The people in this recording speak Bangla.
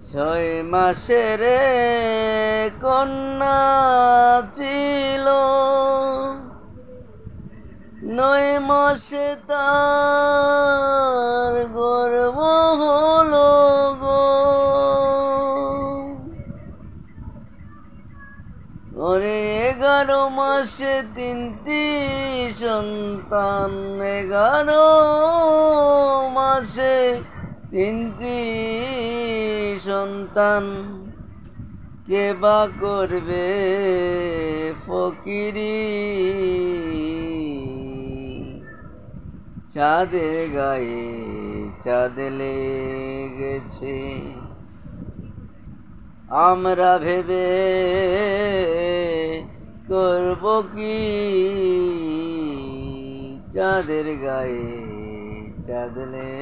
6 মাসের কন্যা ছিল, 9 মাসে তার গর্ভ হলো গো। ওরে 11 মাসে 3টি সন্তান, 11 মাসে 3টি সন্তান, কে বা করবে ফকিরি। চাঁদের গায়ে চাঁদ লেগেছে, আমরা ভেবে করব কি। চাঁদের গায়ে চাঁদ লেগেছে।